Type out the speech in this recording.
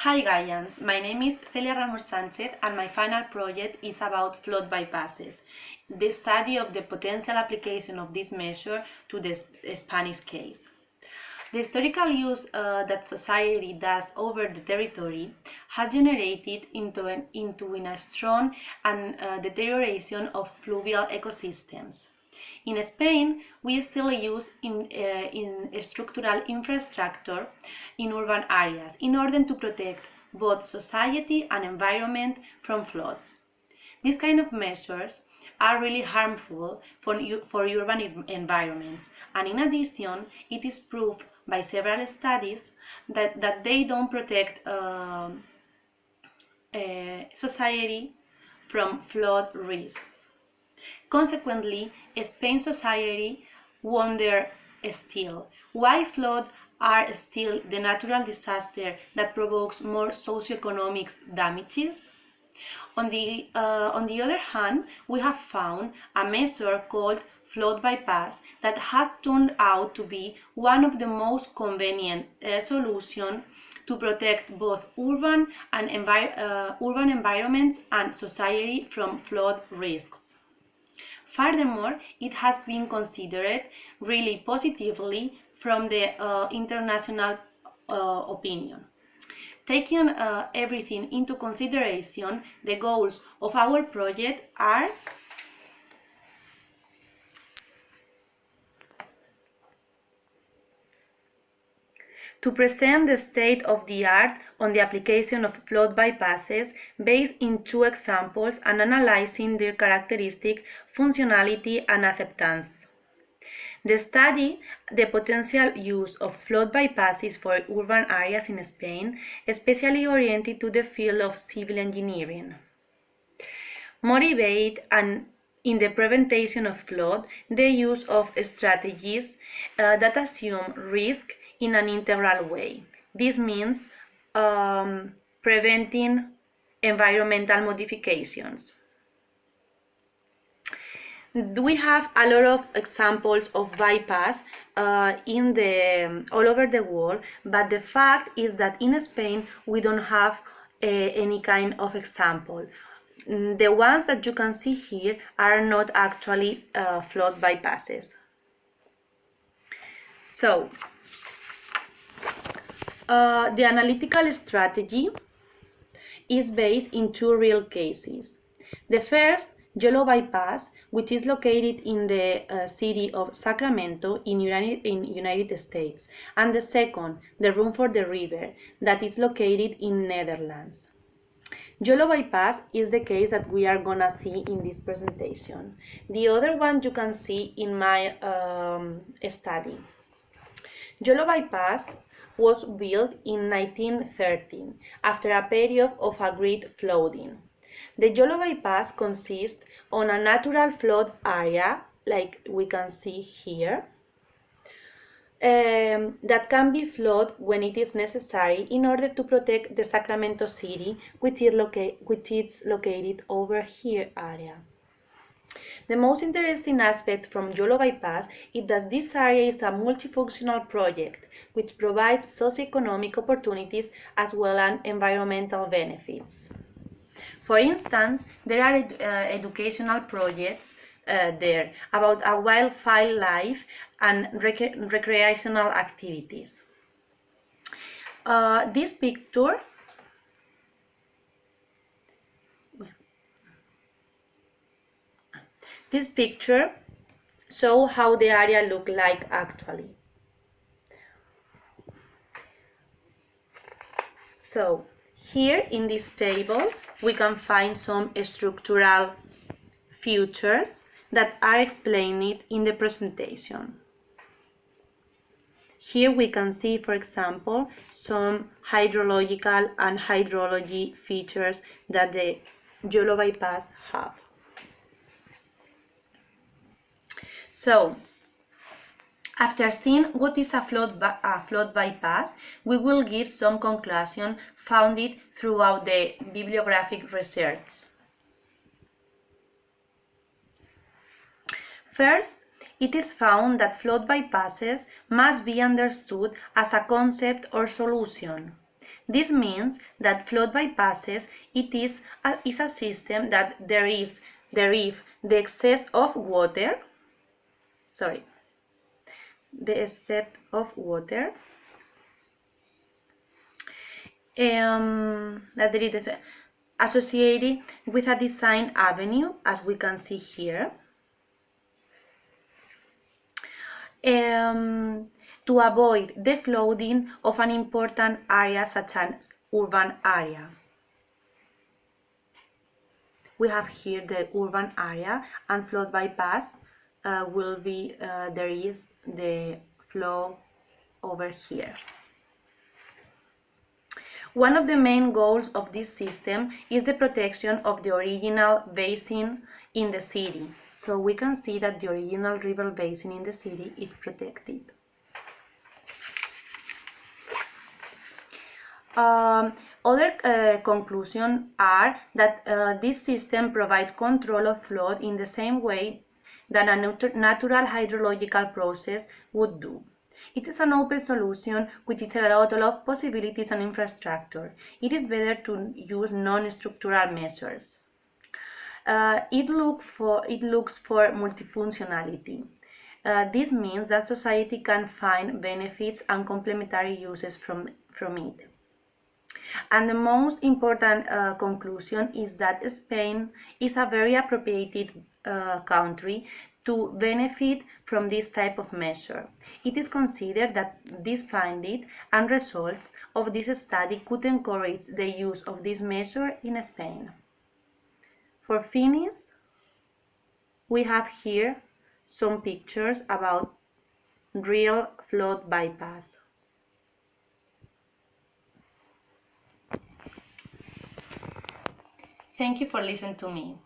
Hi Gaians, my name is Celia Ramos Sánchez and my final project is about flood bypasses, the study of the potential application of this measure to the Spanish case. The historical use that society does over the territory has generated into a strong deterioration of fluvial ecosystems. In Spain, we still use in structural infrastructure in urban areas in order to protect both society and environment from floods. These kind of measures are really harmful for urban environments, and in addition, it is proved by several studies that they don't protect society from flood risks. Consequently, Spain's society wonder still why floods are still the natural disaster that provokes more socioeconomic damages. On the other hand, we have found a measure called flood bypass that has turned out to be one of the most convenient solutions to protect both urban environments and society from flood risks. Furthermore, it has been considered really positively from the international opinion. Taking everything into consideration, the goals of our project are to present the state of the art on the application of flood bypasses based in two examples and analyzing their characteristic, functionality, and acceptance. The study the potential use of flood bypasses for urban areas in Spain, especially oriented to the field of civil engineering. Motivate and in the prevention of flood, the use of strategies that assume risk in an integral way. This means preventing environmental modifications. We have a lot of examples of bypass all over the world, but the fact is that in Spain we don't have any kind of example. The ones that you can see here are not actually flood bypasses. So, the analytical strategy is based in two real cases. The first, Yellow Bypass, which is located in the city of Sacramento in United States, and the second, the Room for the River, that is located in Netherlands. Yellow Bypass is the case that we are gonna see in this presentation. The other one you can see in my study. Yellow Bypass was built in 1913 after a period of a great flooding. The Yellow Bypass consists on a natural flood area, like we can see here, that can be flooded when it is necessary in order to protect the Sacramento city, which is located over here area. The most interesting aspect from Yellow Bypass is that this area is a multifunctional project which provides socioeconomic opportunities as well as environmental benefits. For instance, there are educational projects there about a wildlife and recreational activities. This picture shows how the area looks like actually. So, here in this table, we can find some structural features that are explained in the presentation. Here we can see, for example, some hydrological and hydrology features that the Yellow Bypass have. So, after seeing what is a flood bypass, we will give some conclusion founded throughout the bibliographic research. First, it is found that flood bypasses must be understood as a concept or solution. This means that flood bypasses is a system that derives the excess of water, that there is associated with a design avenue, as we can see here, to avoid the flooding of an important area such as urban area. We have here the urban area, and flood bypass will be there is the flow over here. One of the main goals of this system is the protection of the original basin in the city. So we can see that the original river basin in the city is protected. Other conclusions are that this system provides control of flood in the same way that a natural hydrological process would do. It is an open solution which is a lot of possibilities and infrastructure. It is better to use non-structural measures. It looks for multifunctionality. This means that society can find benefits and complementary uses from it. And the most important conclusion is that Spain is a very appropriate country to benefit from this type of measure. It is considered that this finding and results of this study could encourage the use of this measure in Spain. For finish, we have here some pictures about real flood bypass. Thank you for listening to me.